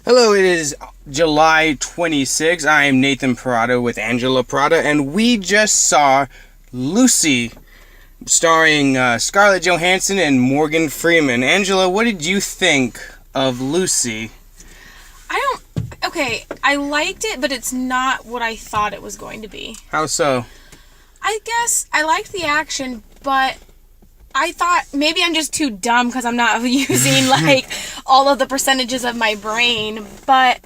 Hello, it is July 26th. I am Nathan Parada with Angela Parada, and we just saw Lucy, starring Scarlett Johansson and Morgan Freeman. Angela, what did you think of Lucy? Okay, I liked it, but it's not what I thought it was going to be. How so? I guess I liked the action, but I thought maybe I'm just too dumb because I'm not using all of the percentages of my brain, but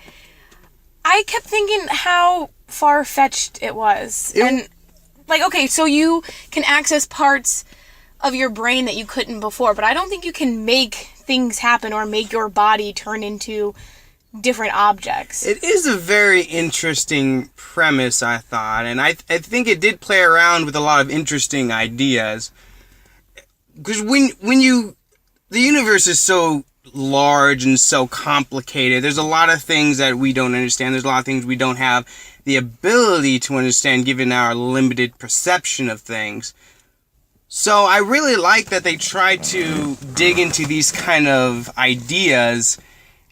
I kept thinking how far-fetched it was. Okay, so you can access parts of your brain that you couldn't before, but I don't think you can make things happen or make your body turn into different objects. It is a very interesting premise, I thought, and I think it did play around with a lot of interesting ideas. Because the universe is so large and so complicated, there's a lot of things that we don't understand. There's a lot of things we don't have the ability to understand given our limited perception of things. So I really like that they tried to dig into these kind of ideas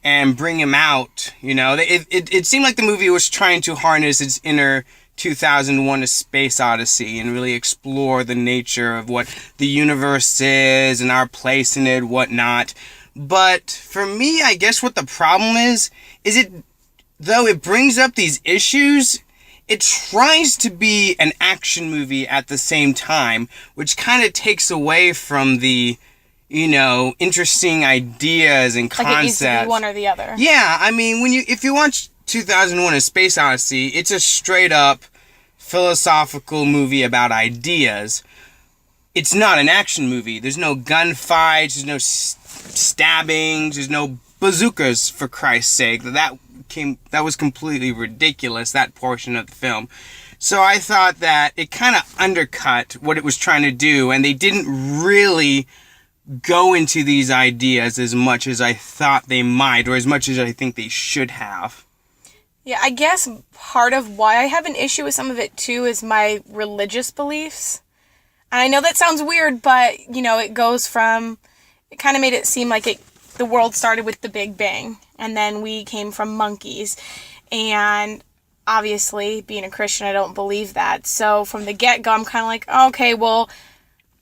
and bring them out. You know, it seemed like the movie was trying to harness its inner 2001: A Space Odyssey and really explore the nature of what the universe is and our place in it, whatnot. But for me, I guess what the problem is though it brings up these issues, it tries to be an action movie at the same time, which kind of takes away from the, interesting ideas and concepts. Like it needs to be one or the other. Yeah, I mean, if you watch 2001: A Space Odyssey, it's a straight up philosophical movie about ideas. It's not an action movie. There's no gunfights, there's no stabbings, there's no bazookas, for Christ's sake. That was completely ridiculous, that portion of the film. So I thought that it kind of undercut what it was trying to do, and they didn't really go into these ideas as much as I thought they might, or as much as I think they should have. Yeah, I guess part of why I have an issue with some of it, too, is my religious beliefs. And I know that sounds weird, but, it goes from... It kind of made it seem like the world started with the Big Bang, and then we came from monkeys. And obviously, being a Christian, I don't believe that. So from the get-go, I'm kind of like, okay, well,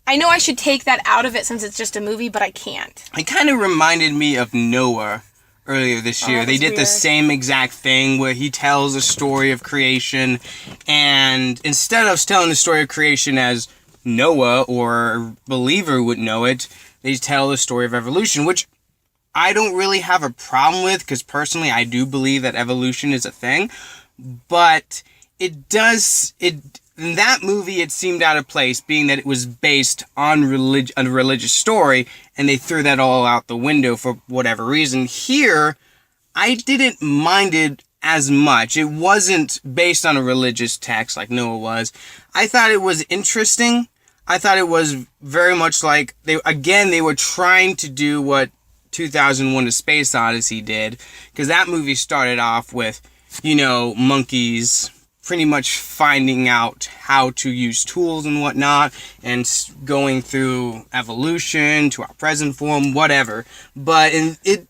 I know I should take that out of it since it's just a movie, but I can't. It kind of reminded me of Noah earlier this year. They did weird. the same exact thing where he tells a story of creation, and instead of telling the story of creation as Noah or a believer would know it, they tell the story of evolution, which I don't really have a problem with, because personally I do believe that evolution is a thing, but in that movie it seemed out of place, being that it was based on a religious story, and they threw that all out the window for whatever reason. Here, I didn't mind it as much. It wasn't based on a religious text like Noah was. I thought it was interesting. I thought it was very much like, they were trying to do what 2001: A Space Odyssey did, because that movie started off with, monkeys pretty much finding out how to use tools and whatnot, and going through evolution to our present form, whatever. But it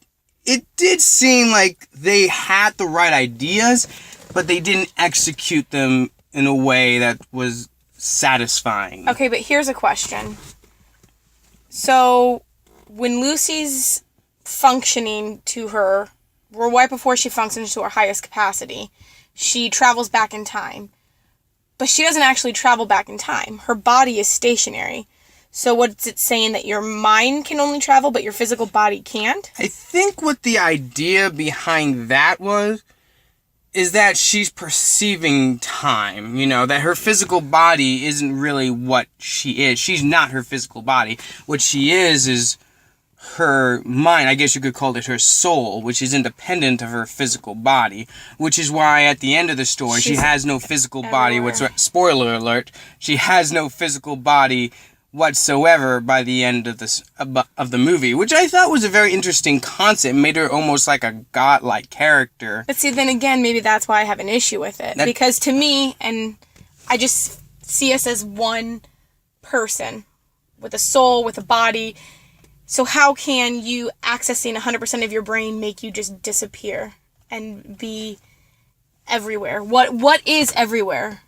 did seem like they had the right ideas, but they didn't execute them in a way that was satisfying. Okay, but here's a question. So, when Lucy's functioning to her, or right before she functions to her highest capacity, she travels back in time. But she doesn't actually travel back in time. Her body is stationary. So what's it saying, that your mind can only travel, but your physical body can't? I think what the idea behind that is that she's perceiving time, that her physical body isn't really what she is. She's not her physical body. What she is her mind. I guess you could call it her soul, which is independent of her physical body, which is why at the end of the story, she has no physical body whatsoever. Spoiler alert, she has no physical body whatsoever by the end of the movie, which I thought was a very interesting concept. It made her almost like a godlike character. But see, then again, maybe that's why I have an issue with it. Because to me, and I just see us as one person with a soul, with a body. So how can you accessing 100% of your brain make you just disappear? and be everywhere. What is everywhere?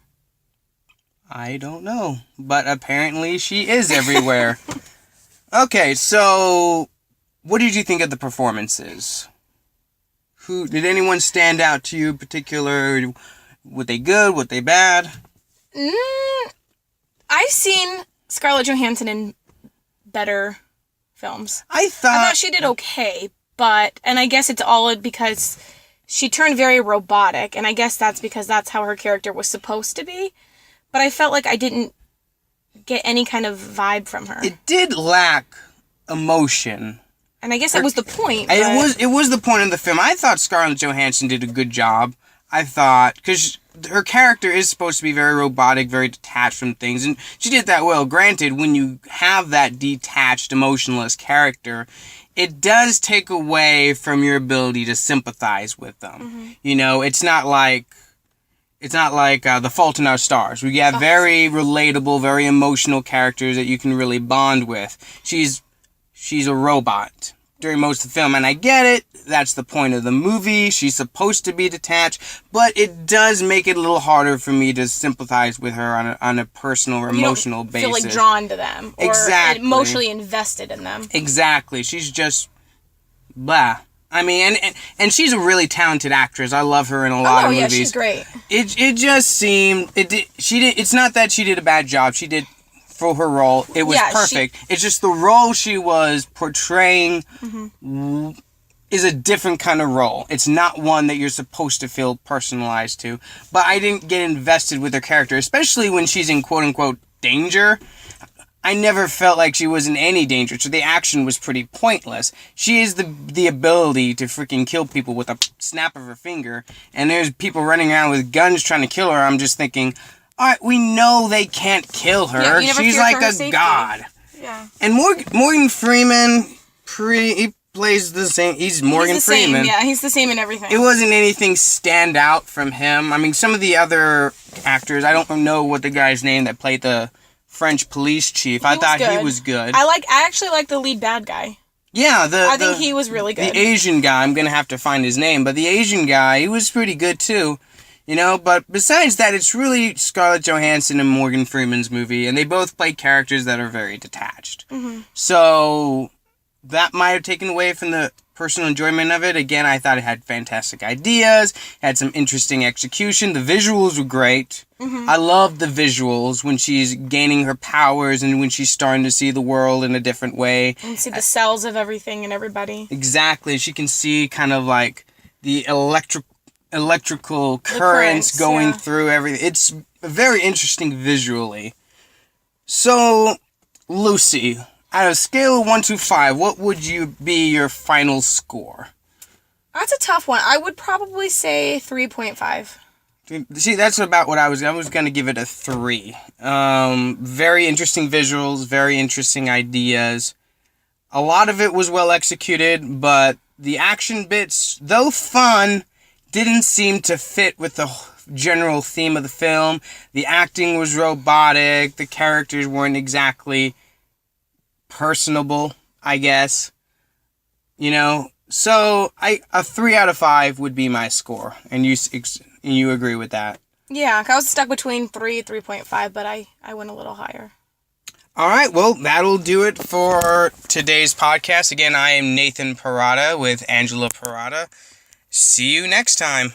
I don't know, but apparently she is everywhere. Okay, so what did you think of the performances? Who did anyone stand out to you in particular? Were they good? Were they bad? I've seen Scarlett Johansson in better films. I I thought thought she did okay, and I guess it's all because she turned very robotic, and I guess that's because that's how her character was supposed to be. But I felt like I didn't get any kind of vibe from her. it did lack emotion. And I guess that was the point. It was the point of the film. I thought Scarlett Johansson did a good job. I thought, because her character is supposed to be very robotic, very detached from things, and she did that well. Granted, when you have that detached, emotionless character, it does take away from your ability to sympathize with them. Mm-hmm. You know, it's not like The Fault in Our Stars. We have very relatable, very emotional characters that you can really bond with. She's a robot during most of the film, and I get it. That's the point of the movie. She's supposed to be detached, but it does make it a little harder for me to sympathize with her on a personal or emotional basis. Feel like drawn to them, or Exactly. emotionally invested in them. Exactly. She's just blah. I mean, and she's a really talented actress. I love her in a lot of movies. Yeah, she's great. It just seemed it's not that she did a bad job. She did for her role. It was perfect. It's just the role she was portraying is a different kind of role. It's not one that you're supposed to feel personalized to. But I didn't get invested with her character, especially when she's in quote unquote danger. I never felt like she was in any danger, so the action was pretty pointless. She has the ability to freaking kill people with a snap of her finger, and there's people running around with guns trying to kill her. I'm just thinking, alright, we know they can't kill her. Yeah, you never She's fear like for her a safety. god. Yeah. And Morgan Freeman, he plays the same. He's Morgan He's the Freeman. same. Yeah, he's the same in everything. It wasn't anything stand out from him. I mean, some of the other actors, I don't know what the guy's name that played the French police chief. I thought he was good. I actually like the lead bad guy. Yeah, I think he was really good. The Asian guy, I'm gonna have to find his name, but the Asian guy, he was pretty good too. You know, but besides that, it's really Scarlett Johansson and Morgan Freeman's movie, and they both play characters that are very detached. Mm-hmm. So that might have taken away from the personal enjoyment of it. Again, I thought it had fantastic ideas, had some interesting execution. The visuals were great. Mm-hmm. I love the visuals when she's gaining her powers and when she's starting to see the world in a different way. And see the cells of everything and everybody. Exactly. She can see kind of like the electrical currents going through everything. It's very interesting visually. So, Lucy, out of a scale of 1 to 5, what would be your final score? That's a tough one. I would probably say 3.5. See, that's about what I was going to give it a 3. Very interesting visuals, very interesting ideas. A lot of it was well executed, but the action bits, though fun, didn't seem to fit with the general theme of the film. The acting was robotic. The characters weren't exactly personable, I guess. You know, so a 3 out of 5 would be my score, and you agree with that? Yeah, I was stuck between 3.5, but I went a little higher. All right, well, that'll do it for today's podcast. Again, I am Nathan Parada with Angela Parada. See you next time.